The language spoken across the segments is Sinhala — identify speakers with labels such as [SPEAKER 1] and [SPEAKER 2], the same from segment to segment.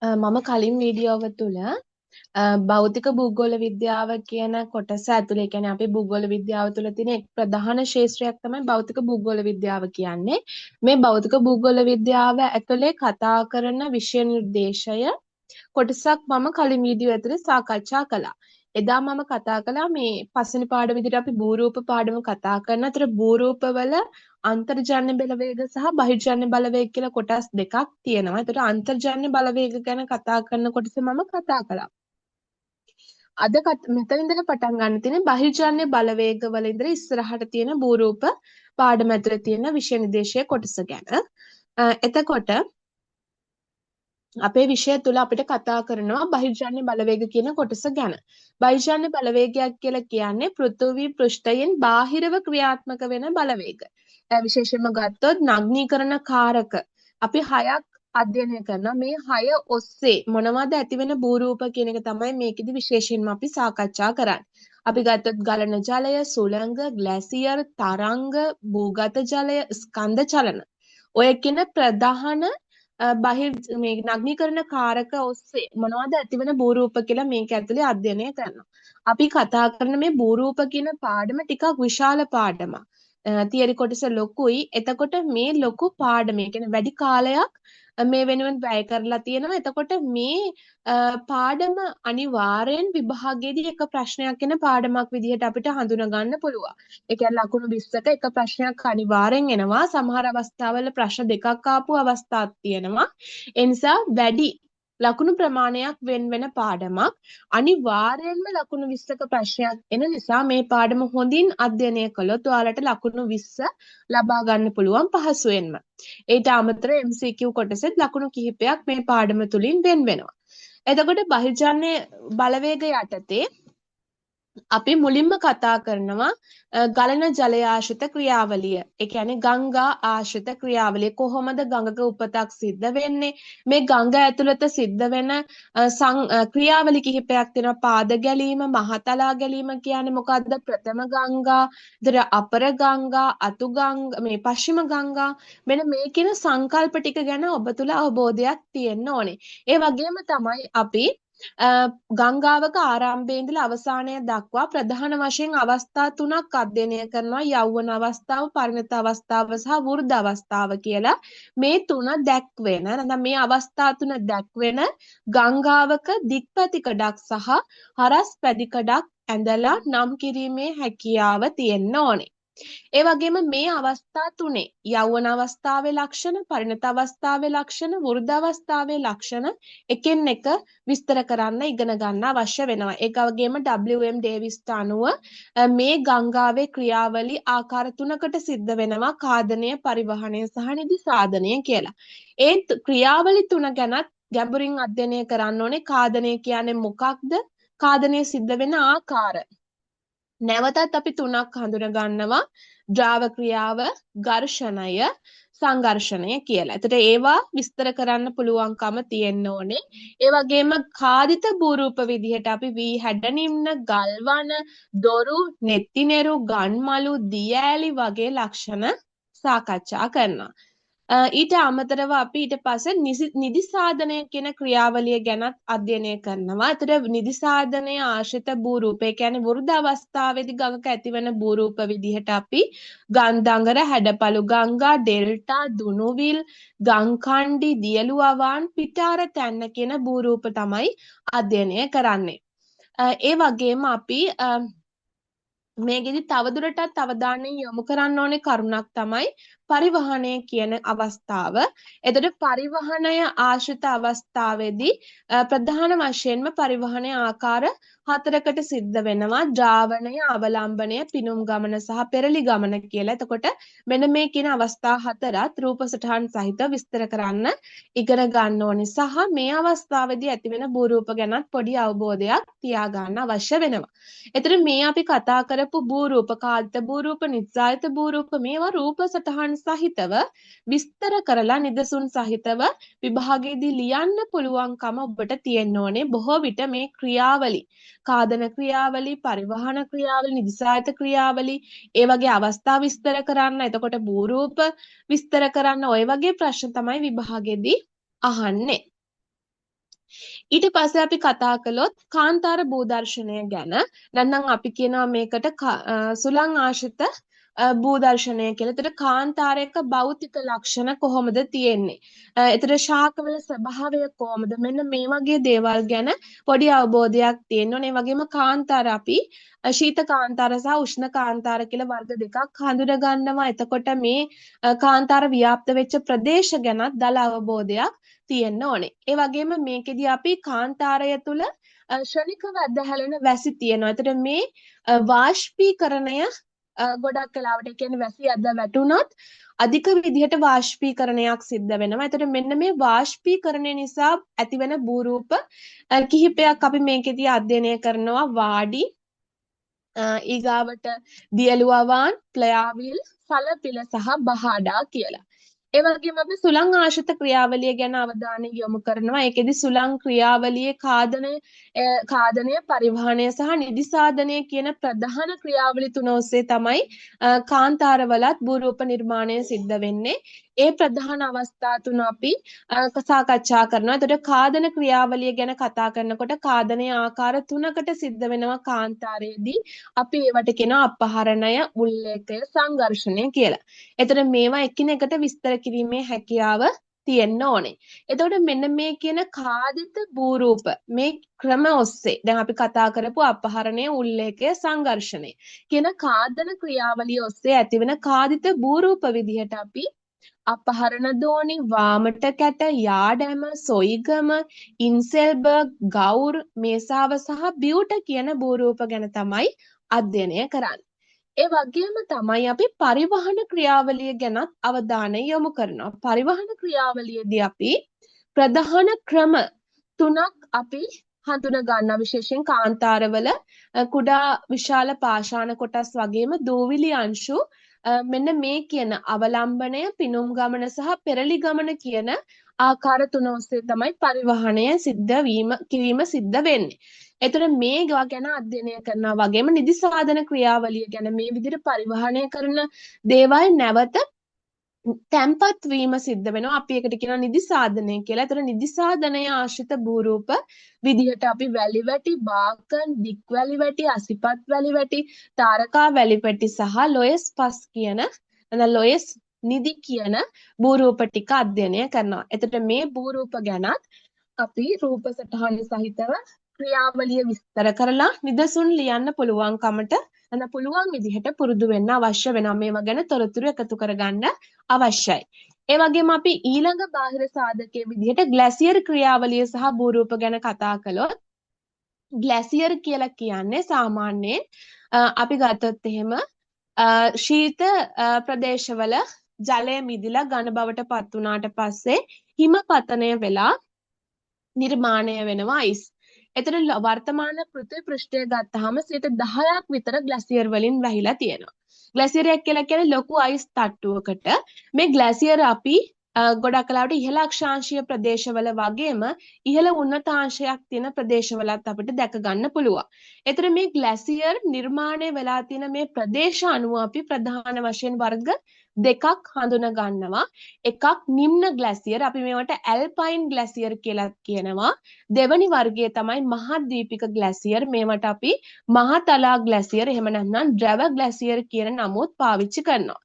[SPEAKER 1] මම කලින් වීඩියෝව තුළ භෞතික භූගෝල විද්‍යාව කියන කොටස ඇතුලේ කියන්නේ අපි භූගෝල විද්‍යාව තුළ තියෙන එක් ප්‍රධාන ක්ෂේත්‍රයක් තමයි භෞතික භූගෝල විද්‍යාව කියන්නේ. මේ භෞතික භූගෝල විද්‍යාව ඇතුලේ කතා කරන විෂය නිර්දේශය කොටසක් මම කලින් වීඩියෝ ඇතුලේ සාකච්ඡා කළා. එදා මම කතා කළා මේ පස්වෙනි පාඩම විදිහට අපි භූරූප පාඩම කතා කරන අතර භූරූපවල අන්තර්ජන්‍ය බලවේග සහ බහිර්ජන්‍ය බලවේග කියලා කොටස් දෙකක් තියෙනවා. ඒතර අන්තර්ජන්‍ය බලවේග ගැන කතා කරන කොටස මම කතා කළා. අද මෙතන ඉඳලා පටන් ගන්න තියෙන්නේ බහිර්ජන්‍ය බලවේග වල ඉඳලා ඉස්සරහට තියෙන භූරූප පාඩම ඇතුලේ තියෙන විෂය නිර්දේශයේ කොටස ගැන. එතකොට අපේ විෂය තුල අපිට කතා කරනවා බහිර්ජන්‍ය බලවේග කියන කොටස ගැන. බහිර්ජන්‍ය බලවේගයක් කියලා කියන්නේ පෘථිවි පෘෂ්ඨයෙන් බාහිරව ක්‍රියාත්මක වෙන බලවේග. විශේෂයෙන්ම ගත්තොත් නග්නීකරණ කාරක අපි 6ක් අධ්‍යයනය කරනවා. මේ 6 ඔස්සේ මොනවද ඇතිවෙන භූරූප කියන එක තමයි මේකෙදි විශේෂයෙන්ම අපි සාකච්ඡා කරන්නේ. අපි ගත්තොත් ගලන ජලය, සුළංග, ග්ලැසියර්, තරංග, භූගත ජලය, ස්කන්ධ චලන. ඔය කියන ප්‍රධාන මේ නග්නීකරණ කාරක ඔස්සේ මොනවද ඇතිවන භූරූප කියලා මේක ඇතුලේ අධ්‍යයනය කරනවා. අපි කතා කරන මේ භූරූප කියන පාඩම ටිකක් විශාල පාඩමක්. තියරි කොටස ලොකුයි. එතකොට මේ ලොකු පාඩමේ කියන්නේ වැඩි කාලයක් මේ වෙනුවෙන් වැය කරලා තියෙනවා. එතකොට මේ පාඩම අනිවාර්යෙන් විභාගයේදී එක ප්‍රශ්නයක් එන පාඩමක් විදිහට අපිට හඳුනා ගන්න පුළුවන්. ඒ කියන්නේ ලකුණු 20ක එක ප්‍රශ්නයක් අනිවාර්යෙන් එනවා. සමහර අවස්ථාවල ප්‍රශ්න දෙකක් ආපු අවස්ථාත් තියෙනවා. ඒ නිසා වැඩි ලකුණු ප්‍රමාණයක් වෙන පාඩමක් අනිවාර්යයෙන්ම ලකුණු 20ක ප්‍රශ්නයක් එන නිසා මේ පාඩම හොඳින් අධ්‍යයනය කළොත් ඔයාලට ලකුණු 20 ලබා ගන්න පුළුවන් පහසුවෙන්ම. ඊට අමතරව MCQ කොටසෙත් ලකුණු කිහිපයක් මේ පාඩම තුලින් වෙනවා. එතකොට බහිර්ජන්‍ය බලවේග යටතේ අපි මුලින්ම කතා කරනවා ගලන ජලය ආශ්‍රිත ක්‍රියාවලිය. ඒ කියන්නේ ගංගා ආශ්‍රිත ක්‍රියාවලිය. කොහොමද ගඟක උපතක් සිද්ධ වෙන්නේ? මේ ගඟ ඇතුළත සිද්ධ වෙන ක්‍රියාවලි කිහිපයක් තියෙනවා. පාද ගැලීම, මහතලා ගැලීම කියන්නේ මොකද්ද? ප්‍රථම ගංගා, ඊට අපර ගංගා, අතු ගංගා, මේ පශ්චිම ගංගා. මෙන්න මේ කියන සංකල්ප ටික ගැන ඔබ තුල අවබෝධයක් තියෙන්න ඕනේ. ඒ වගේම තමයි අපි ගංගාවක ආරම්භයේ ඉඳලා අවසානය දක්වා ප්‍රධාන වශයෙන් අවස්ථා තුනක් අධ්‍යයනය කරනවා. යෞවන අවස්ථාව, පරිණත අවස්ථාව සහ වෘද්ධ අවස්ථාව කියලා. මේ තුන දැක්වෙන නැත්නම් මේ අවස්ථා තුන දැක්වෙන ගංගාවක දික්පැතිකඩක් සහ හරස් පැදිකඩක් ඇඳලා නම් කිරීමේ හැකියාව තියෙන්න ඕනේ. ඒ වගේම මේ අවස්ථා තුනේ යෞවන අවස්ථාවේ ලක්ෂණ, පරිණත අවස්ථාවේ ලක්ෂණ, වෘද්ධ අවස්ථාවේ ලක්ෂණ එකින් එක විස්තර කරන්න ඉගෙන ගන්න අවශ්‍ය වෙනවා. ඒක වගේම WM ඩේවිස්ට අනුව මේ ගංගාවේ ක්‍රියාවලි ආකාර තුනකට සිද්ධ වෙනවා: කාදනය, පරිවහනය සහ නිදිසාදනය කියලා. ඒ ක්‍රියාවලි තුන ගැනත් ගැඹුරින් අධ්‍යයනය කරන්න ඕනේ. කාදනය කියන්නේ මොකක්ද? කාදනය සිද්ධ වෙන ආකාර නැවතත් අපි තුනක් හඳුන ගන්නවා: ද්‍රාව ක්‍රියාව, ඝර්ෂණය, සංඝර්ෂණය කියලා. එතකොට ඒවා විස්තර කරන්න පුළුවන්කම තියෙන්න ඕනේ. ඒ වගේම කාදිත භූරූප විදිහට අපි වී හැඩ නිම්න, ගල්වන, දොරු, නෙත්තිනෙරු, ගන්මලු, දිය ඇලි වගේ ලක්ෂණ සාකච්ඡා කරනවා. ඊට අමතරව අපි ඊට පස්සේ නිදිසාදනය කියන ක්‍රියාවලිය ගැනත් අධ්‍යයනය කරනවා. ඒතර නිදිසාදනය ආශ්‍රිත භූරූප, ඒ කියන්නේ වෘද්ධ අවස්ථාවේදී ගඟක ඇතිවන භූරූප විදිහට අපි ගන්ධඟර, හැඩපළු ගංගා, ඩෙල්ටා, දුනුවිල්, ගංකණ්ඩි, දියලු අවාන්, පිටාර තැන්න කියන භූරූප තමයි අධ්‍යයනය කරන්නේ. ඒ වගේම අපි මේකෙදි තවදුරටත් අවධානය යොමු කරන්න ඕනේ කරුණක් තමයි පරිවහනය කියන අවස්ථාව. එතකොට පරිවහනය ආශ්‍රිත අවස්ථාවේදී ප්‍රධාන වශයෙන්ම පරිවහනය ආකාර 4කට සිද්ධ වෙනවා: ද්‍රාවණය, අවලම්බනය, පිනුම් ගමන සහ පෙරලි ගමන කියලා. එතකොට මෙන්න මේ කියන අවස්ථා 4ත් රූප සටහන් සහිතව විස්තර කරන්න ඉගෙන ගන්න ඕනේ. සහ මේ අවස්ථාවේදී ඇතිවෙන භූරූප ගැනත් පොඩි අවබෝධයක් තියාගන්න අවශ්‍ය වෙනවා. එතන මේ අපි කතා කරපු භූරූප, කාදිත භූරූප, නිස්සාරිත භූරූප, මේවා රූප සටහන් සහිතව විස්තර කරලා නිදසුන් සහිතව විභාගයේදී ලියන්න පුළුවන්කම ඔබට තියෙන්න ඕනේ. බොහෝ විට මේ ක්‍රියාවලි, කාදන ක්‍රියාවලි, පරිවහන ක්‍රියාවලි, නිදිසාරිත ක්‍රියාවලි, ඒ වගේ අවස්ථා විස්තර කරන්න, එතකොට භූරූප විස්තර කරන්න, ඔය වගේ ප්‍රශ්න තමයි විභාගයේදී අහන්නේ. ඊට පස්සේ අපි කතා කළොත් කාන්තාර භූදර්ශනය ගැන. නැත්නම් අපි කියනවා මේකට සුළං ආශ්‍රිත භූදර්ශනය කියලා. ඒතර කාන්තාරයක භෞතික ලක්ෂණ කොහොමද තියෙන්නේ? ඒතර ශාකවල ස්වභාවය කොහොමද? මෙන්න මේ වගේ දේවල් ගැන පොඩි අවබෝධයක් තියෙන්න ඕනේ. ඒ වගේම කාන්තාර අපි ශීත කාන්තාර සහ උෂ්ණ කාන්තාර කියලා වර්ග දෙකක් හඳුන ගන්නවා. එතකොට මේ කාන්තාර ව්‍යාප්ත වෙච්ච ප්‍රදේශ ගැනත් දල අවබෝධයක් තියෙන්න ඕනේ. ඒ වගේම මේකෙදි අපි කාන්තාරය තුල ශනිකව ඇදහැලෙන වැසි තියෙනවා. එතකොට මේ වාෂ්පීකරණය ගොඩක් වෙලාවට ඒ කියන්නේ වැසි ඇද වැටුණොත් අධික විදිහට වාෂ්පීකරණයක් සිද්ධ වෙනවා. එතකොට මෙන්න මේ වාෂ්පීකරණය නිසා ඇතිවෙන භූරූප කිහිපයක් අපි මේකෙදී අධ්‍යයනය කරනවා. වාඩි, ඊගාවට දියලුවවාන්, ප්ලයාවිල්, සලපිල සහ බහාඩා කියලා. ඒ වගේම අපි සුළං ආශ්‍රිත ක්‍රියාවලිය ගැන අවධානය යොමු කරනවා. ඒකෙදි සුළං ක්‍රියාවලියේ කාදනය, පරිවහනය සහ නිදිසාදනය කියන ප්‍රධාන ක්‍රියාවලි තුන ඔස්සේ තමයි කාන්තාරවලත් භූරූප නිර්මාණය සිද්ධ වෙන්නේ. ඒ ප්‍රධාන අවස්ථා තුන අපි සාකච්ඡා කරනවා. එතකොට කාදන ක්‍රියාවලිය ගැන කතා කරනකොට කාදනයේ ආකාර තුනකට සිද්ධ වෙනවා කාන්තාරයේදී. අපි ඒවට කියනවා අපහරණය, උල්ලේඛය, සංඝර්ෂණය කියලා. එතකොට මේවා එකිනෙකට විස්තර කිරීමේ හැකියාව තියෙන්න ඕනේ. එතකොට මෙන්න මේ කියන කාදිත භූරූප මේ ක්‍රම ඔස්සේ දැන් අපි කතා කරපු අපහරණය, උල්ලේඛය, සංඝර්ෂණය කියන කාදන ක්‍රියාවලිය ඔස්සේ ඇතිවෙන කාදිත භූරූප විදිහට අපි අපහරණ දෝණි, වාමට කැට, යාඩැම, සොයිගම, ඉන්සෙල්බර්ග්, ගවුර්, මේසාව සහ බියුට කියන භූරූප ගැන තමයි අධ්‍යයනය කරන්නේ. ඒ වගේම තමයි අපි පරිවහන ක්‍රියාවලිය ගැනත් අවධානය යොමු කරනවා. පරිවහන ක්‍රියාවලියේදී අපි ප්‍රධාන ක්‍රම තුනක් අපි හඳුන ගන්නවා. විශේෂයෙන් කාන්තාරවල කුඩා විශාල පාෂාණ කොටස් වගේම දූවිලි අංශු මෙන්න මේ කියන අවලම්බනය, පිනුම් ගමන සහ පෙරලි ගමන කියන ආකාර තුන ඔස්සේ තමයි පරිවහනය කිරීම සිද්ධ වෙන්නේ. එතකොට මේ ගැන අධ්‍යයනය කරනවා වගේම නිදිසාදන ක්‍රියාවලිය ගැන මේ විදිහට පරිවහනය කරන දේවල් නැවත තැම්පත් වීම සිද්ධ වෙනවා. අපි ඒකට කියනවා නිදිසාදනය කියලා. එතකොට නිදිසාදනය ආශ්‍රිත භූරූප විදිහට අපි වැලි වැටි, බාකන්, දික් වැලි වැටි, අසිපත් වැලි වැටි, තාරකා වැලි වැටි සහ ලොයස් පස් කියන ලොයස් නිදි කියන භූරූප ටික අධ්‍යයනය කරනවා. එතකොට මේ භූරූප ගැනත් අපි රූප සටහන සහිතව ක්‍රියාවලිය විස්තර කරලා නිදසුන් ලියන්න පුළුවන්කමට පුළුවන් විදිහට පුරුදු වෙන්න අවශ්‍ය වෙනවා. මේවා ගැන තොරතුරු එකතු කරගන්න අවශ්‍යයි. ඒ වගේම අපි ඊළඟ බාහිර සාධකයේ විදිහට ග්ලැසියර් ක්‍රියාවලිය සහ භූරූප ගැන කතා කළොත් ග්ලැසියර් කියලා කියන්නේ සාමාන්‍යයෙන් අපි ගත්තොත් එහෙම ශීත ප්‍රදේශවල ජලය මිදිලා ඝන බවට පත් වුණාට පස්සේ හිම පතනය වෙලා නිර්මාණය වෙනවා අයිස්. එතන වර්තමාන පෘථිවි පෘෂ්ඨය ගත්තාම 10% විතර ග්ලැසියර් වලින් වැහිලා තියෙනවා. ග්ලැසියරයක් කියලා කියන්නේ ලොකු අයිස් තට්ටුවකට මේ ග්ලැසියර් අපි ගොඩක් කලාවට ඉහළ අක්ෂාංශීය ප්‍රදේශවල වගේම ඉහළ උන්නතාංශයක් තියෙන ප්‍රදේශවලත් අපිට දැක ගන්න පුළුවන්. ඒතර මේ ග්ලැසියර් නිර්මාණය වෙලා තියෙන මේ ප්‍රදේශ අනුව අපි ප්‍රධාන වශයෙන් වර්ග දෙකක් හඳුන ගන්නවා. එකක් නිම්න ග්ලැසියර්, අපි මේවට ඇල්පයින් ග්ලැසියර් කියලා කියනවා. දෙවැනි වර්ගය තමයි මහද්වීපික ග්ලැසියර්. මේවට අපි මහතලා ග්ලැසියර් එහෙම නැත්නම් ද්‍රව ග්ලැසියර් කියන නමුත් පාවිච්චි කරනවා.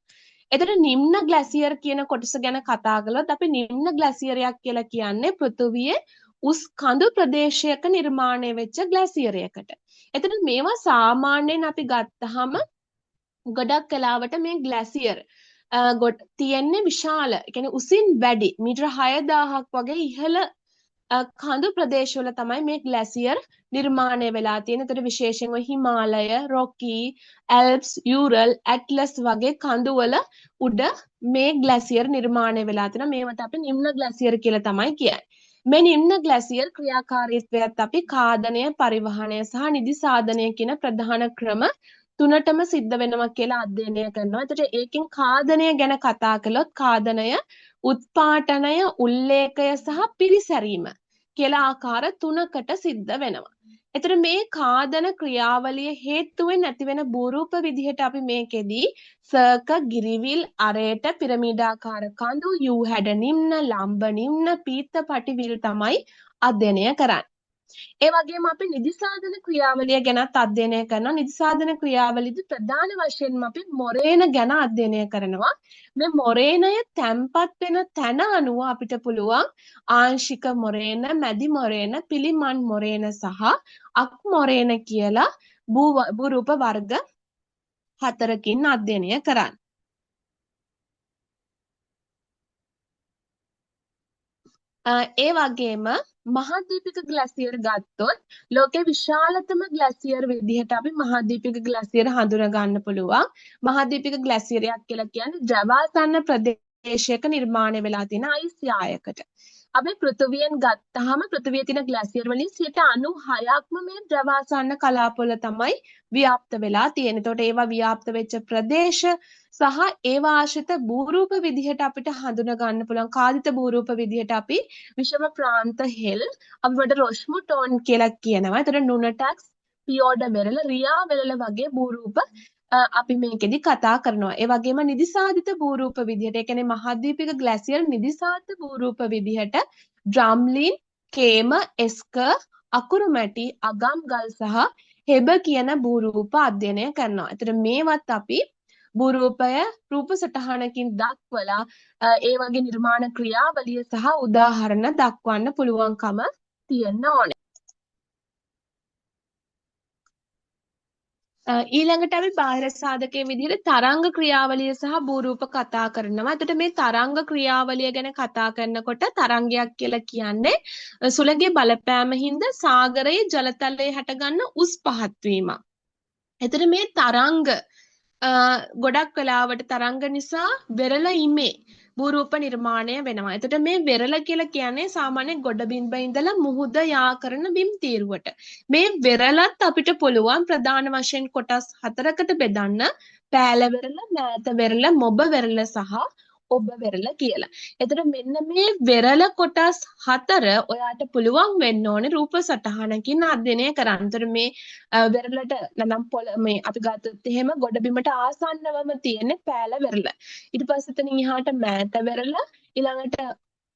[SPEAKER 1] එතකොට නිම්න ග්ලැසියර් කියන කොටස ගැන කතා කළොත් අපි නිම්න ග්ලැසියරයක් කියලා කියන්නේ පෘථුවියේ උස් කඳු ප්‍රදේශයක නිර්මාණය වෙච්ච ග්ලැසියරයකට. එතකොට මේවා සාමාන්‍යයෙන් අපි ගත්තාම ගොඩක් වෙලාවට මේ ග්ලැසියර් තියෙන්නේ විශාල, ඒ කියන්නේ උසින් වැඩි මීටර 6000ක් වගේ ඉහළ කඳු ප්‍රදේශවල තමයි මේ ග්ලැසියර් නිර්මාණය වෙලා තියෙන්නේ. ඒතර විශේෂයෙන්ම හිමාලය, රොකි, ඇල්ප්ස්, යූරල්, ඇට්ලස් වගේ කඳුවල උඩ මේ ග්ලැසියර් නිර්මාණය වෙලා තියෙනවා. මේවට අපි නිම්න ග්ලැසියර් කියලා තමයි කියන්නේ. මේ නිම්න ග්ලැසියර් ක්‍රියාකාරීත්වයත් අපි කාදනය, පරිවහනය සහ නිදිසාදනය කියන ප්‍රධාන ක්‍රම තුනටම සිද්ධ වෙනවා කියලා අධ්‍යයනය කරනවා. එතකොට ඒකෙන් කාදනය ගැන කතා කළොත් කාදනය උත්පාටනය, උල්ලේඛය සහ පිරිසැරීම කියලා ආකාර තුනකට සිද්ධ වෙනවා. එතකොට මේ කාදන ක්‍රියාවලිය හේතුවෙන් ඇතිවෙන භූරූප විදිහට අපි මේකෙදී සර්ක, ගිරිවිල්, අරේට, පිරමීඩාකාර කඳු, යූ හැඩ නිම්න, ලම්බ නිම්න, පීත්තපටි විල් තමයි අධ්‍යයනය කරන්නේ. ඒ වගේම අපි නිදිසාධන ක්‍රියාවලිය ගැනත් අධ්‍යයනය කරනවා. නිදිසාධන ක්‍රියාවලියේදී ප්‍රධාන වශයෙන්ම අපි මොරේන ගැන අධ්‍යයනය කරනවා. මේ මොරේනය තැන්පත් වෙන තැන අනුව අපිට පුළුවන් ආංශික මොරේන, මැදි මොරේන, පිළිමන් මොරේන සහ අක් මොරේන කියලා භූරූප වර්ග 4කින් අධ්‍යයනය කරන්න. ඒ වගේම මහාදීපික ග්ලැසියර් ගත්තොත් ලෝකේ විශාලතම ග්ලැසියර් විදිහට අපි මහාදීපික ග්ලැසියර් හඳුනා ගන්න පුළුවන්. මහාදීපික ග්ලැසියරයක් කියලා කියන්නේ ජවාසන්න ප්‍රදේශයක නිර්මාණය වෙලා තියෙන අයිස් යායකට. අපි පෘථුවියෙන් ගත්තාම පෘථුවියේ තියෙන ග්ලැසියර් වලින් 96%ක්ම මේ ජවාසන්න කලාපවල තමයි ව්‍යාප්ත වෙලා තියෙන්නේ. එතකොට ඒවා ව්‍යාප්ත වෙච්ච ප්‍රදේශ සහ ඒවා ආශ්‍රිත භූරූප විදිහට අපිට හඳුනා ගන්න පුළුවන්. කාදිත භූරූප විදිහට අපි විෂම ප්‍රාන්ත හෙල් අපිට රොස්මුටෝන් කියලා කියනවා. ඒතර නුනටක්ස්, පියෝඩ වෙරළ, රියා වෙරළ වගේ භූරූප අපි මේකෙදි කතා කරනවා. ඒ වගේම නිදිසාදිත භූරූප විදිහට, ඒ කියන්නේ මහාද්වීපික ග්ලැසියර් නිදිසාදිත භූරූප විදිහට ඩ්‍රම්ලින්, කේම, එස්ක, අකුරුමැටි, අගම් ගල් සහ හෙබ කියන භූරූප අධ්‍යයනය කරනවා. ඒතර මේවත් අපි භූරූපය රූප සටහනකින් දක්වලා ඒ වගේ නිර්මාණ ක්‍රියාවලිය සහ උදාහරණ දක්වන්න පුළුවන්කම තියෙන්න ඕනේ. ඊළඟට අපි බාහිර සාධකයේ විදිහට තරංග ක්‍රියාවලිය සහ භූරූප කතා කරනවා. එතකොට මේ තරංග ක්‍රියාවලිය ගැන කතා කරනකොට තරංගයක් කියලා කියන්නේ සුළඟේ බලපෑම හින්දා සාගරයේ ජලතලයේ හටගන්න උස් පහත් වීමක්. එතකොට මේ තරංග ගොඩක් වෙලාවට තරංග නිසා වෙරළ ඉමේ භූරූප නිර්මාණය වෙනවා. එතකොට මේ වෙරළ කියලා කියන්නේ සාමාන්‍ය ගොඩබිම්බ ඉඳලා මුහුද යා කරන බිම් තීරුවට. මේ වෙරළත් අපිට පුළුවන් ප්‍රධාන වශයෙන් කොටස් 4කට බෙදන්න. පෑල වෙරළ, මෑත වෙරළ, මොබ වෙරළ සහ ඔබ වෙරළ කියලා. එතකොට මෙන්න මේ වෙරළ කොටස් 4 ඔයාට පුළුවන් වෙන්න ඕනේ රූප සටහනකින් අධ්‍යයනය කරන්න. එතකොට මේ වෙරළට නම් මේ අපි ගත්තොත් එහෙම ගොඩබිමට ආසන්නවම තියෙන පෑල වෙරළ. ඊට පස්සේ එතනින් එහාට මෑත වෙරළ, ඊළඟට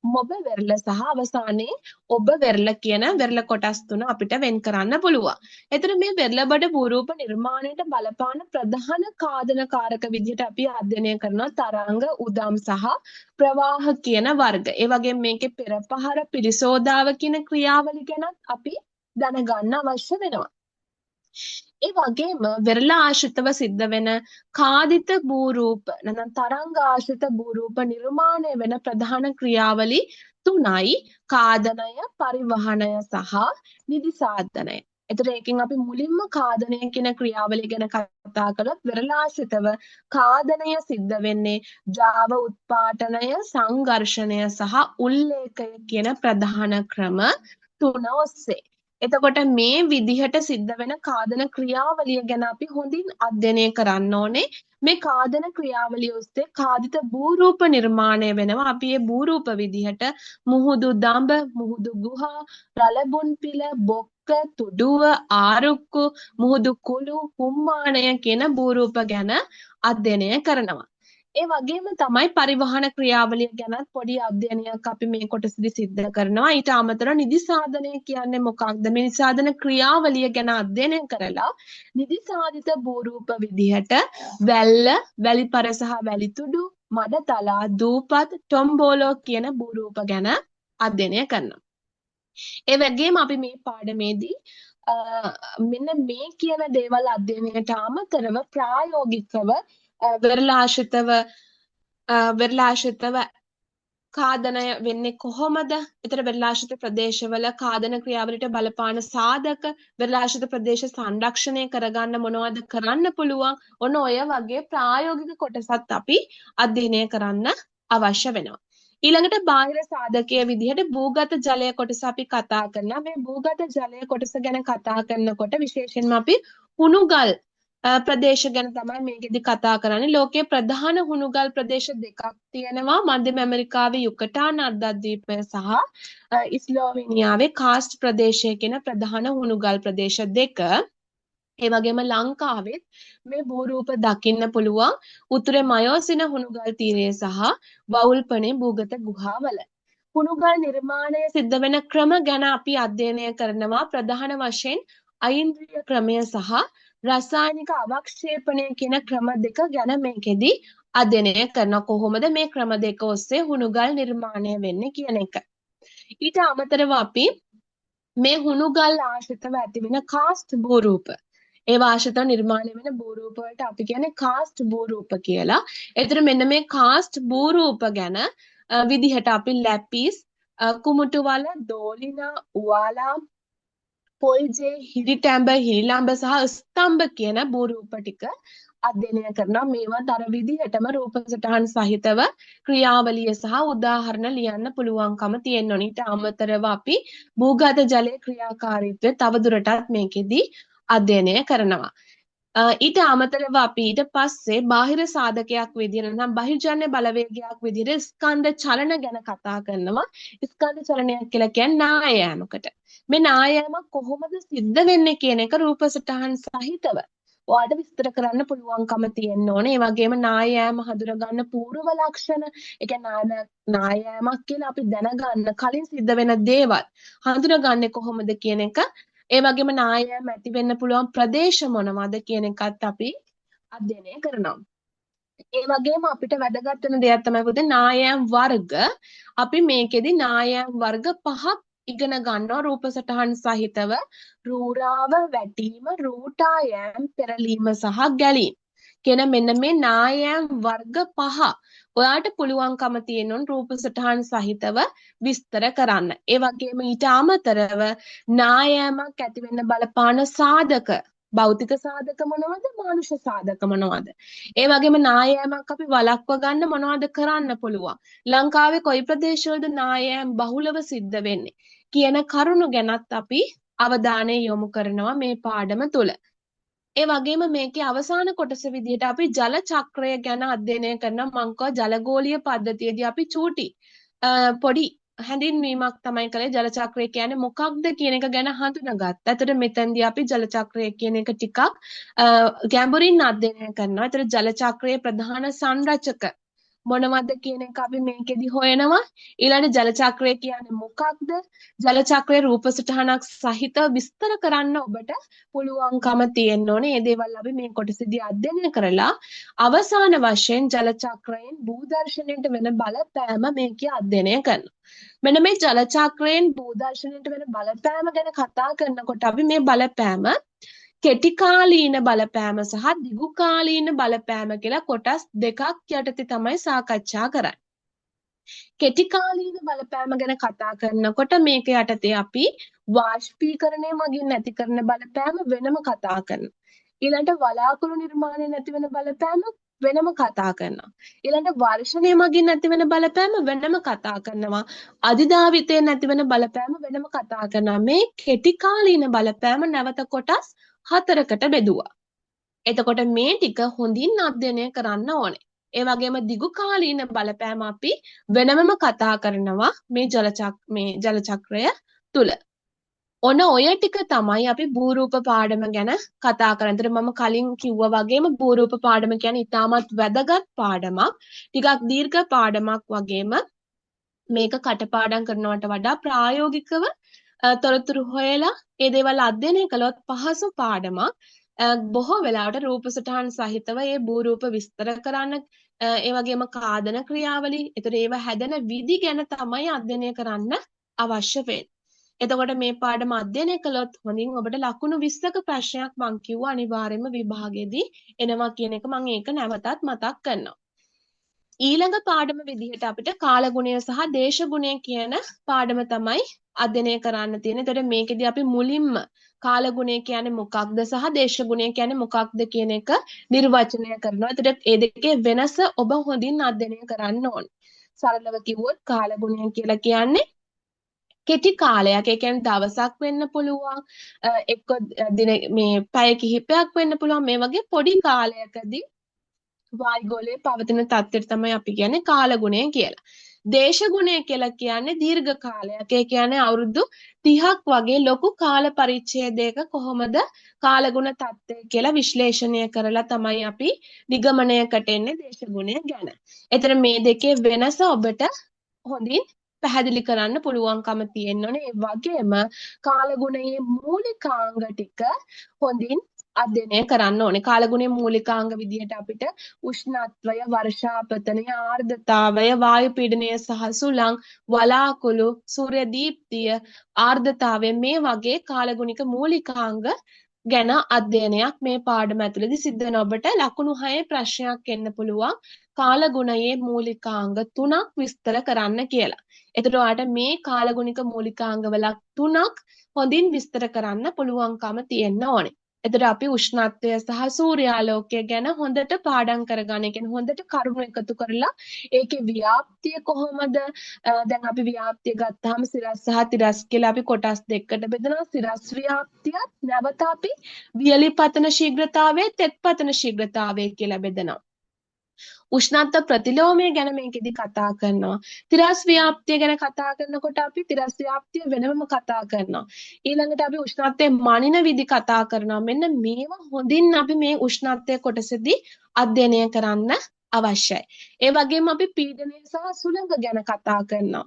[SPEAKER 1] මොබ වෙරළ සහ අවසානයේ ඔබ වෙරළ කියන වෙරළ කොටස් තුන අපිට වෙන් කරන්න පුළුවන්. එතන මේ වෙරළ බඩ භූරූප නිර්මාණයට බලපාන ප්‍රධාන කාදනකාරක විදිහට අපි අධ්‍යයනය කරනවා තරංග, උදම් සහ ප්‍රවාහ කියන වර්ග. ඒ වගේම මේකේ පෙරපහර, පිරිසෝදාව කියන ක්‍රියාවලිය ගැනත් අපි දැනගන්න අවශ්‍ය වෙනවා. ඒ වගේම වෙරළ ආශ්‍රිතව සිද්ධ වෙන කාදිත භූරූප නැත්නම් තරංග ආශ්‍රිත භූරූප නිර්මාණය වෙන ප්‍රධාන ක්‍රියාවලි 3යි කාදනය, පරිවහනය සහ නිදිසාධනය. එතකොට ඒකෙන් අපි මුලින්ම කාදනය කියන ක්‍රියාවලිය ගැන කතා කළොත් වෙරළ ආශ්‍රිතව කාදනය සිද්ධ වෙන්නේ ජාව උත්පාටනය, සංඝර්ෂණය සහ උල්ලේඛය කියන ප්‍රධාන ක්‍රම 3 ඔස්සේ. එතකොට මේ විදිහට සිද්ධ වෙන කාදන ක්‍රියාවලිය ගැන අපි හොඳින් අධ්‍යයනය කරන්න ඕනේ. මේ කාදන ක්‍රියාවලිය ඔස්සේ කාදිත භූරූප නිර්මාණය වෙනවා. අපි මේ භූරූප විදිහට මුහුදු දඹ, මුහුදු ගුහා, රළබුන් පිළ, බොක්ක, තුඩුව, ආරුක්කු, මුහුදු කුළු, හුම්මානය කියන භූරූප ගැන අධ්‍යයනය කරනවා. ඒ වගේම තමයි පරිවහන ක්‍රියාවලිය ගැනත් පොඩි අධ්‍යයනයක් අපි මේ කොටසදී සිද්ධ කරනවා. ඊට අමතරව නිදිසාධනය කියන්නේ මොකක්ද? මේ නිදිසාධන ක්‍රියාවලිය ගැන අධ්‍යයනය කරලා නිදිසාදිත භූරූප විදිහට වැල්ල, වැලිපර සහ වැලිතුඩු, මඩතලා, දූපත්, ටොම්බෝලෝ කියන භූරූප ගැන අධ්‍යයනය කරනවා. ඒ වගේම අපි මේ පාඩමේදී මෙන්න මේ කියන දේවල් අධ්‍යයනයට අමතරව ප්‍රායෝගිකව වෙරළාශ්‍රිතව කාදනය වෙන්නේ කොහොමද? ඊතර වෙරළාශ්‍රිත ප්‍රදේශවල කාදන ක්‍රියාවලියට බලපාන සාධක, වෙරළාශ්‍රිත ප්‍රදේශ සංරක්ෂණය කරගන්න මොනවද කරන්න පුළුවන්? ඔන්න ඔය වගේ ප්‍රායෝගික කොටසත් අපි අධ්‍යයනය කරන්න අවශ්‍ය වෙනවා. ඊළඟට බාහිර සාධකයේ විදිහට භූගත ජලය කොටස අපි කතා කරනවා. මේ භූගත ජලය කොටස ගැන කතා කරනකොට විශේෂයෙන්ම අපි හුණුගල් ප්‍රදේශ ගැන තමයි මේකෙදි කතා කරන්නේ. ලෝකයේ ප්‍රධාන හුණුගල් ප්‍රදේශ දෙකක් තියෙනවා. මධ්‍යම ඇමරිකාවේ යුකටාන් අර්ධද්වීපය සහ ඉස්ලෝවෙනියාවේ කාස්ට් ප්‍රදේශය කියන ප්‍රධාන හුණුගල් ප්‍රදේශ දෙක. ඒ වගේම ලංකාවෙත් මේ භූරූප දකින්න පුළුවන් උතුරේ මයෝසින හුණුගල් තීරයේ සහ වවුල්පනේ භූගත ගුහාවල. හුණුගල් නිර්මාණය සිද්ධ වෙන ක්‍රම ගැන අපි අධ්‍යයනය කරනවා. ප්‍රධාන වශයෙන් අයින්ද්‍රිය ක්‍රමය සහ රසායනික අවක්ෂේපණය කියන ක්‍රම දෙක ගැන මේකෙදි අධ්‍යයනය කරන කොහොමද මේ ක්‍රම දෙක ඔස්සේ හුණුගල් නිර්මාණය වෙන්නේ කියන එක. ඊට අමතරව අපි මේ හුණුගල් ආශ්‍රිතව ඇති වෙන කාස්ට් භූරූප ඒවා ආශ්‍රිතව නිර්මාණය වෙන භූරූප වලට අපි කියන්නේ කාස්ට් භූරූප කියලා. ඒතර මෙන්න මේ කාස්ට් භූරූප ගැන විදිහට අපි ලැපිස්, කුමුටු වල, දෝලිනා, උවාලා, පොල්ජේ, හිරිටැඹ, හිරිලම්බ සහ ස්තම්භ කියන භූරූප ටික අධ්‍යයනය කරනවා. මේවත් අර විදිහටම රූප සටහන් සහිතව ක්‍රියාවලිය සහ උදාහරණ ලියන්න පුළුවන්කම තියෙන්න ඕනේ. ඊට අමතරව අපි භූගත ජලයේ ක්‍රියාකාරීත්වය තවදුරටත් මේකෙදි අධ්‍යයනය කරනවා. ඊට අමතරව අපි ඊට පස්සේ බාහිර සාධකයක් විදිහට නම් බහිර්ජන්‍ය බලවේගයක් විදිහට ස්කන්ධ චලන ගැන කතා කරනවා. ස්කන්ධ චලනයක් කියලා කියන්නේ නායෑමකට. මේ නායෑමක් කොහොමද සිද්ධ වෙන්නේ කියන එක රූප සටහන් සහිතව ඔයාලට විස්තර කරන්න පුළුවන්කම තියෙන්න ඕනේ. ඒ වගේම නායෑම හඳුනගන්න පූර්ව ලක්ෂණ, ඒ කියන්නේ නායෑමක් කියලා අපි දැනගන්න කලින් සිද්ධ වෙන දේවල් හඳුනගන්නේ කොහොමද කියන එක. ඒ වගේම නායෑම ඇති වෙන්න පුළුවන් ප්‍රදේශ මොනවද කියන එකත් අපි අධ්‍යයනය කරනවා. ඒ වගේම අපිට වැදගත් වෙන දෙයක් තමයි පුතේ නායෑම් වර්ග. අපි මේකෙදි නායෑම් වර්ග 5ක් ඉගෙන ගන්නවා රූප සටහන් සහිතව. රූරාව, වැටීම, රූටා යෑම්, පෙරලීම සහ ගැලීම් කියන මෙන්න මේ නායෑම් වර්ග 5 ඔයාට පුළුවන්කම තියෙනවා රූප සටහන් සහිතව විස්තර කරන්න. ඒ වගේම ඊට අමතරව නායෑමක් ඇති වෙන්න බලපාන සාධක, භෞතික සාධක මොනවද, මානුෂ සාධක මොනවද? ඒ වගේම නායෑමක් අපි වළක්ව ගන්න මොනවද කරන්න පුළුවන්? ලංකාවේ කොයි ප්‍රදේශවලද නායෑම් බහුලව සිද්ධ වෙන්නේ කියන කරුණු ගැනත් අපි අවධානය යොමු කරනවා මේ පාඩම තුළ. ඒ වගේම මේකේ අවසාන කොටස විදිහට අපි ජල චක්‍රය ගැන අධ්‍යයනය කරනවා. මං කව ජලගෝලීය පද්ධතියේදී අපි චූටි පොඩි හැඳින්වීමක් තමයි කළේ. ජල චක්‍රය කියන්නේ මොකක්ද කියන එක ගැන හඳුනාගත්තා. එතකොට මෙතෙන්දී අපි ජල චක්‍රය කියන එක ටිකක් ගැඹුරින් අධ්‍යයනය කරනවා. එතකොට ජල චක්‍රයේ ප්‍රධාන සංරචක මොනවද කියන එක අපි මේකෙදි හොයනවා. ඊළඟ ජල චක්‍රය කියන්නේ මොකක්ද? ජල චක්‍රයේ රූප සටහනක් සහිතව විස්තර කරන්න ඔබට පුළුවන්කම තියෙන්න ඕනේ. මේ දේවල් අපි මේ කොටසේදී අධ්‍යයනය කරලා අවසාන වශයෙන් ජල චක්‍රයෙන් භූදර්ශනයට වෙන බලපෑම මේකේ අධ්‍යයනය කරනවා. මෙන්න මේ ජල චක්‍රයෙන් භූදර්ශනයට වෙන බලපෑම ගැන කතා කරනකොට අපි මේ බලපෑම කෙටි කාලීන බලපෑම සහ දිගු කාලීන බලපෑම කියලා කොටස් දෙකක් යටතේ තමයි සාකච්ඡා කරන්නේ. කෙටි කාලීන බලපෑම ගැන කතා කරනකොට මේක යටතේ අපි වාෂ්පීකරණය මගින් ඇති කරන බලපෑම වෙනම කතා කරනවා. ඊළඟට වලාකුළු නිර්මාණය නැති වෙන බලපෑම වෙනම කතා කරනවා. ඊළඟට වර්ෂණය මගින් නැති වෙන බලපෑම වෙනම කතා කරනවා. අධිධාවිතයෙන් නැති වෙන බලපෑම වෙනම කතා කරනවා. මේ කෙටි කාලීන බලපෑම නැවත කොටස් 4කට බෙදුවා. එතකොට මේ ටික හොඳින් අධ්‍යයනය කරන්න ඕනේ. ඒ වගේම දිගු කාලීන බලපෑම අපි වෙනමම කතා කරනවා මේ ජල චක්‍රය තුල. ඔන ඔය ටික තමයි අපි භූරූප පාඩම ගැන කතා කරන්නේ. මම කලින් කිව්වා වගේම භූරූප පාඩම කියන්නේ ඉතාමත් වැදගත් පාඩමක්. ටිකක් දීර්ඝ පාඩමක් වගේම මේක කටපාඩම් කරනවට වඩා ප්‍රායෝගිකව තොරතුරු හොයලා ඒ දේවල් අධ්‍යයනය කළොත් පහසු පාඩමක්. බොහෝ වෙලාවට රූප සටහන් සහිතව ඒ භූරූප විස්තර කරන්න ඒ වගේම කාදන ක්‍රියාවලිය, ඒතර ඒව හැදෙන විදි ගැන තමයි අධ්‍යයනය කරන්න අවශ්‍ය වෙන්නේ. එතකොට මේ පාඩම අධ්‍යයනය කළොත් හොඳින් ඔබට ලකුණු 20ක ප්‍රශ්නයක් මං කිව්වා අනිවාර්යයෙන්ම විභාගයේදී එනවා කියන එක මම ඒක නැවතත් මතක් කරනවා. ඊළඟ පාඩම විදිහට අපිට කාලගුණය සහ දේශගුණය කියන පාඩම තමයි අධ්‍යයනය කරන්න තියෙන්නේ. එතකොට මේකෙදී අපි මුලින්ම කාලගුණය කියන්නේ මොකක්ද සහ දේශගුණය කියන්නේ මොකක්ද කියන එක නිර්වචනය කරනවා. එතකොට මේ දෙකේ වෙනස ඔබ හොඳින් අධ්‍යයනය කරන්න ඕනේ. සරලව කිව්වොත් කාලගුණය කියලා කියන්නේ කෙටි කාලයක් ඒ කියන්නේ දවසක් වෙන්න පුළුවන් එක්ක දින මේ පැය කිහිපයක් වෙන්න පුළුවන් මේ වගේ පොඩි කාලයකදී වායුගෝලයේ පවතින තත්ත්වයට තමයි අපි කියන්නේ කාලගුණය කියලා. දේශගුණය කියලා කියන්නේ දීර්ඝ කාලයක්. ඒ කියන්නේ අවුරුදු 30ක් වගේ ලොකු කාල පරිච්ඡේදයක කොහොමද කාලගුණ තත්ත්වය කියලා විශ්ලේෂණය කරලා තමයි අපි නිගමනයකට එන්නේ දේශගුණය ගැන. එතන මේ දෙකේ වෙනස ඔබට හොඳින් පැහැදිලි කරන්න පුළුවන්කම තියෙනවනේ. ඒ වගේම කාලගුණයේ මූලිකාංග ටික හොඳින් අධ්‍යයනය කරන්න ඕනේ. කාලගුණයේ මූලිකාංග විදිහට අපිට උෂ්ණත්වය, වර්ෂාපතනය, ආර්ද්‍රතාවය, වායු පීඩනය සහ සුළං, වලාකුළු, සූර්ය දීප්තිය, ආර්ද්‍රතාවය මේ වගේ කාලගුණික මූලිකාංග ගැන අධ්‍යයනයක් මේ පාඩම ඇතුළතදී සිද්ධ වෙන ඔබට ලකුණු 6 ප්‍රශ්නයක් එන්න පුළුවන් කාලගුණයේ මූලිකාංග 3ක් විස්තර කරන්න කියලා. එතකොට ඔයාලට මේ කාලගුණික මූලිකාංගවල 3ක් හොඳින් විස්තර කරන්න පුළුවන්කම තියෙන්න ඕනේ. එතකොට අපි උෂ්ණත්වය සහ සූර්යාලෝකය ගැන හොඳට පාඩම් කරගන්න. ඒ කියන්නේ හොඳට කරුණු එකතු කරලා ඒකේ ව්‍යාප්තිය කොහොමද? දැන් අපි ව්‍යාප්තිය ගත්තාම සිරස් සහ තිරස් කියලා අපි කොටස් දෙකකට බෙදනවා. සිරස් ව්‍යාප්තියත් නැවත අපි වියලි පතන ශීඝ්‍රතාවය, තෙත් පතන ශීඝ්‍රතාවය කියලා බෙදනවා. උෂ්ණත්ව ප්‍රතිලෝමය ගැන මේකෙදි කතා කරනවා. තිරස් ව්‍යාප්තිය ගැන කතා කරනකොට අපි තිරස් ව්‍යාප්තිය වෙනම කතා කරනවා. ඊළඟට අපි උෂ්ණත්වයේ මනින විදි කතා කරනවා. මෙන්න මේවා හොඳින් අපි මේ උෂ්ණත්වයේ කොටසදී අධ්‍යයනය කරන්න අවශ්‍යයි. ඒ වගේම අපි පීඩනය සහ සුළඟ ගැන කතා කරනවා.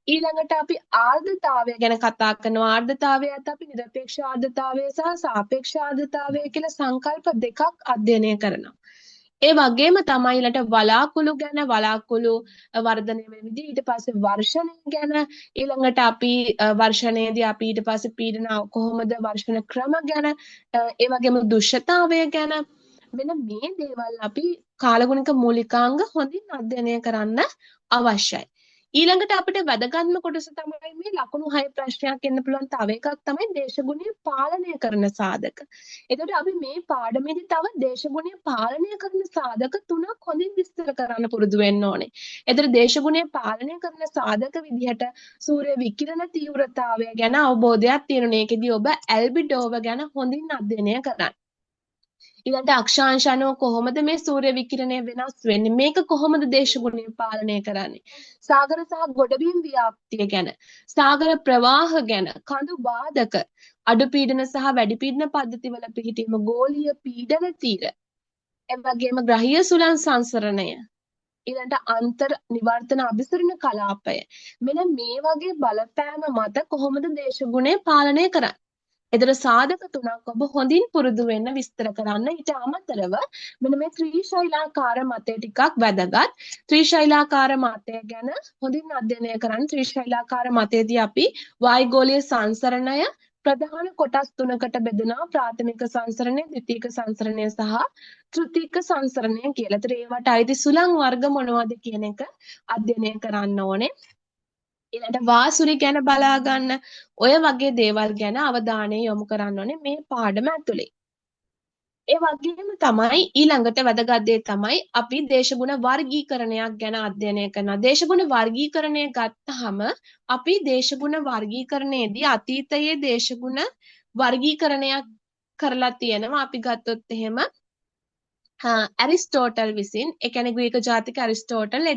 [SPEAKER 1] ඊළඟට අපි ආර්ද්‍රතාවය ගැන කතා කරනවා. ආර්ද්‍රතාවයත් අපි නිරපේක්ෂ ආර්ද්‍රතාවය සහ සාපේක්ෂ ආර්ද්‍රතාවය කියලා සංකල්ප දෙකක් අධ්‍යයනය කරනවා. ඒ වගේම තමයි ඊළඟට වලාකුළු ගැන වලාකුළු වර්ධනය වෙන විදිහ ඊට පස්සේ වර්ෂණය ගැන ඊළඟට අපි වර්ෂණයේදී අපි ඊට පස්සේ පීඩන කොහොමද වර්ෂණ ක්‍රම ගැන ඒ වගේම දුෂ්ටතාවය ගැන මෙන්න මේ දේවල් අපි කාලගුණික මූලිකාංග හොඳින් අධ්‍යයනය කරන්න අවශ්‍යයි. ඊළඟට අපිට වැදගත්ම කොටස තමයි මේ ලකුණු 6 ප්‍රශ්නයක් එන්න පුළුවන් තව එකක් තමයි දේශගුණය පාලනය කරන සාධක. එතකොට අපි මේ පාඩමේදී තව දේශගුණය පාලනය කරන සාධක 3ක් හොඳින් විස්තර කරන්න පුරුදු වෙන්න ඕනේ. එතකොට දේශගුණය පාලනය කරන සාධක විදිහට සූර්ය විකිරණ තීව්‍රතාවය ගැන අවබෝධයක් තියෙනවා. ඒකෙදී ඔබ ඇල්බිඩෝව ගැන හොඳින් අධ්‍යයනය කරන්න. ඊළඟට අක්ෂාංශ අනුව කොහොමද මේ සූර්ය විකිරණය වෙනස් වෙන්නේ? මේක කොහොමද දේශගුණය පාලනය කරන්නේ? සාගර සහ ගොඩබිම් ව්‍යාප්තිය ගැන, සාගර ප්‍රවාහ ගැන, කඳු බාධක, අඩු පීඩන සහ වැඩි පීඩන පද්ධතිවල පිහිටීම, ගෝලීය පීඩන තීර, එවැගේම ග්‍රහීය සුළං සංසරණය, ඊළඟට අන්තර් නිවර්තන අභිසරණ කලාපය. මෙන්න මේ වගේ බලපෑම මත කොහොමද දේශගුණය පාලනය කරන්නේ? එතකොට සාධක 3ක් ඔබ හොඳින් පුරුදු වෙන්න විස්තර කරන්න. ඊට අමතරව මෙන්න මේ ත්‍රිශෛලාකාර මතය ටිකක් වැදගත්. ත්‍රිශෛලාකාර මතය ගැන හොඳින් අධ්‍යයනය කරන්න. ත්‍රිශෛලාකාර මතයේදී අපි වායුගෝලීය සංසරණය ප්‍රධාන කොටස් 3කට බෙදනවා. ප්‍රාථමික සංසරණය, ද්විතීයික සංසරණය සහ තෘතීයික සංසරණය කියලා. ඒතර ඒවට අයිති සුළං වර්ග මොනවද කියන එක අධ්‍යයනය කරන්න ඕනේ. ඊළඟට වාසුරි ගැන බලා ගන්න ඔය වගේ දේවල් ගැන අවධානය යොමු කරන්න ඕනේ මේ පාඩම ඇතුලේ. ඒ වගේම තමයි ඊළඟට වැදගත් දේ තමයි අපි දේශගුණ වර්ගීකරණයක් ගැන අධ්‍යයනය කරනවා. දේශගුණ වර්ගීකරණය ගත්තාම අපි දේශගුණ වර්ගීකරණයේදී අතීතයේ දේශගුණ වර්ගීකරණයක් කරලා තියෙනවා. අපි ගත්තොත් එහෙම ඇරිස්ටෝටල් විසින් ඒ කියන්නේ ග්‍රීක ජාතික ඇරිස්ටෝටල්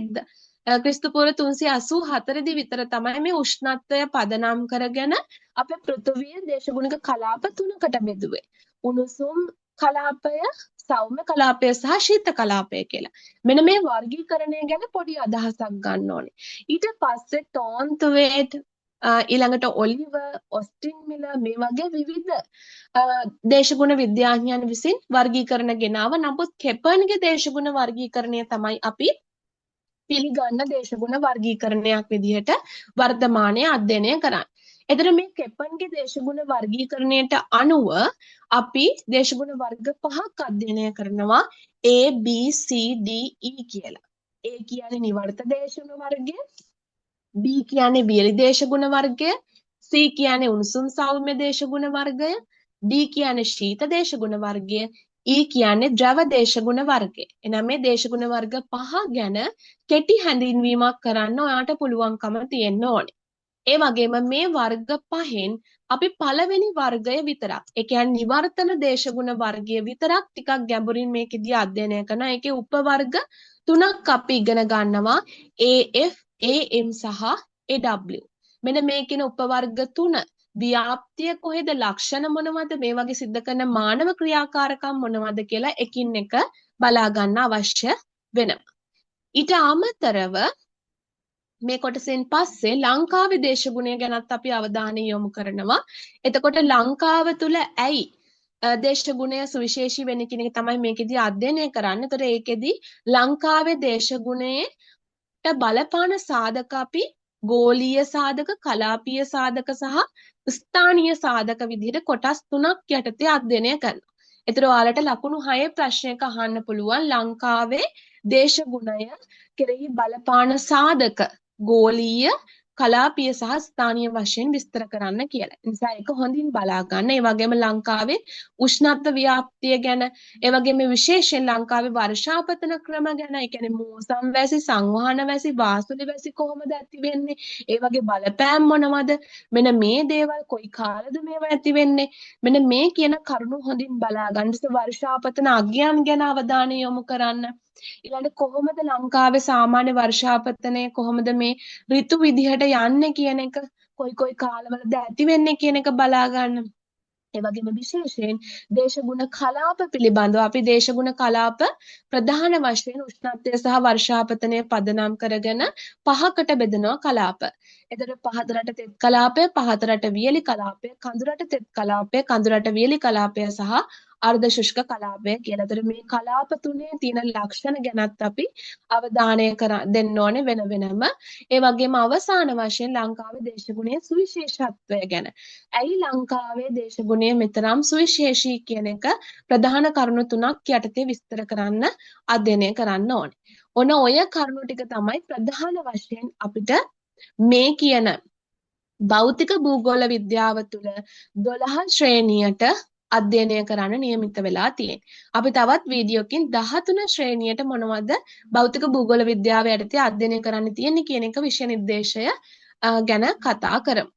[SPEAKER 1] ක්‍රිස්තු පූර්ව 384 දී විතර තමයි මේ උෂ්ණත්වය පදනම් කරගෙන අපේ පෘථිවිය දේශගුණික කලාප 3කට බෙදුවේ. උණුසුම් කලාපය, සෞම්‍ය කලාපය සහ ශීත කලාපය කියලා. මෙන්න මේ වර්ගීකරණය ගැන පොඩි අදහසක් ගන්න ඕනේ. ඊට පස්සේ ටෝන්තුවේට් ඊළඟට ඔලිව, ඔස්ටින් මිල මේ වගේ විවිධ දේශගුණ විද්‍යාඥයන් විසින් වර්ගීකරණ ගෙනාව. නමුත් කෙපර්න්ගේ දේශගුණ වර්ගීකරණය තමයි අපි පිළිගන්න දේශගුණ වර්ගීකරණයක් විදිහට වර්තමානයේ අධ්‍යයනය කරන්නේ. එතන මේ කෙපර්න්ගේ දේශගුණ වර්ගීකරණයට අනුව අපි දේශගුණ වර්ග 5ක් අධ්‍යයනය කරනවා A B C D E කියලා. A කියන්නේ නිවර්ත දේශගුණ වර්ගය, B කියන්නේ වියලි දේශගුණ වර්ගය, C කියන්නේ උණුසුම් සෞම්‍ය දේශගුණ වර්ගය, D කියන්නේ ශීත දේශගුණ වර්ගය, E කියන්නේ ද්‍රව දේශගුණ වර්ගය. එනම් මේ දේශගුණ වර්ග 5 ගැන කෙටි හැඳින්වීමක් කරන්න ඔයාට පුළුවන්කම තියෙන්න ඕනේ. ඒ වගේම මේ වර්ග පහෙන් අපි පළවෙනි වර්ගය විතරක්, ඒ කියන්නේ නිවර්තන දේශගුණ වර්ගය විතරක් ටිකක් ගැඹුරින් මේකෙදී අධ්‍යයනය කරනවා. ඒකේ උපවර්ග තුනක් අපි ඉගෙන ගන්නවා. AF, AM සහ AW. මෙන්න මේ කියන උපවර්ග තුන ව්‍යාප්තිය කොහෙද, ලක්ෂණ මොනවද, මේ වගේ සිද්ධ කරන මානව ක්‍රියාකාරකම් මොනවද කියලා එකින් එක බලා ගන්න අවශ්‍ය වෙනවා. ඊට අමතරව මේ කොටසෙන් පස්සේ ලංකාවේ දේශගුණය ගැනත් අපි අවධානය යොමු කරනවා. එතකොට ලංකාව තුල ඇයි දේශගුණය සුවිශේෂී වෙන්නේ කියන එක තමයි මේකෙදී අධ්‍යයනය කරන්නේ. එතකොට ඒකෙදී ලංකාවේ දේශගුණයට බලපාන සාධක අපි ගෝලීය සාධක, කලාපීය සාධක සහ ස්ථානීය සාධක විදිහට කොටස් තුනක් යටතේ අධ්‍යයනය කරනවා. ඒතර ඔයාලට ලකුණු 6 ප්‍රශ්නයක අහන්න පුළුවන් ලංකාවේ දේශගුණය කෙරෙහි බලපාන සාධක ගෝලීය, කලාපීය සහ ස්ථානීය වශයෙන් විස්තර කරන්න කියලා. ඒ නිසා ඒක හොඳින් බලා ගන්න. ඒ වගේම ලංකාවේ උෂ්ණත්ව ව්‍යාප්තිය ගැන, ඒ වගේම විශේෂයෙන් ලංකාවේ වර්ෂාපතන ක්‍රම ගැන, ඒ කියන්නේ මෝසම් වැසි, සංවහන වැසි, වාසුලි වැසි කොහොමද ඇති වෙන්නේ? ඒ වගේ බලපෑම් මොනවද? මෙන්න මේ දේවල් කොයි කාලෙද මේවා ඇති වෙන්නේ? මෙන්න මේ කියන කරුණු හොඳින් බලා ගන්න. වර්ෂාපතන අගයන් ගැන අවධානය යොමු කරන්න. ඊළඟට කොහොමද ලංකාවේ සාමාන්‍ය වර්ෂාපතනය කොහොමද මේ ඍතු විදිහට යන්නේ කියන එක, කොයි කාලවලද ඇති වෙන්නේ කියන එක බලා ගන්න. ඒ වගේම විශේෂයෙන් දේශගුණ කලාප පිළිබඳව අපි දේශගුණ කලාප ප්‍රධාන වශයෙන් උෂ්ණත්වය සහ වර්ෂාපතනය පදනම් කරගෙන පහකට බෙදනවා කලාප. එතකොට පහතරට තෙත් කලාපය, පහතරට වියලි කලාපය, කඳුරට තෙත් කලාපය, කඳුරට වියලි කලාපය සහ අර්ධ ශුෂ්ක කලාපය කියලා. එතකොට මේ කලාප තුනේ තියෙන ලක්ෂණ ගැනත් අපි අවධානය දෙන්න ඕනේ වෙන වෙනම. ඒ වගේම අවසාන වශයෙන් ලංකාවේ දේශගුණයේ සුවිශේෂත්වය ගැන. ඇයි ලංකාවේ දේශගුණය මෙතරම් සුවිශේෂී කියන එක ප්‍රධාන කරුණු තුනක් යටතේ විස්තර කරන්න අධ්‍යයනය කරන්න ඕනේ. ඔන්න ඔය කරුණු ටික තමයි ප්‍රධාන වශයෙන් අපිට මේ කියන භෞතික භූගෝල විද්‍යාව තුළ 12 ශ්‍රේණියට අධ්‍යයනය කරන්න නියමිත වෙලා තියෙන්නේ. අපි තවත් වීඩියෝකින් 13 ශ්‍රේණියට මොනවද භෞතික භූගෝල විද්‍යාව යටතේ අධ්‍යයනය කරන්න තියෙන්නේ කියන එක විෂය නිර්දේශය ගැන කතා කරමු.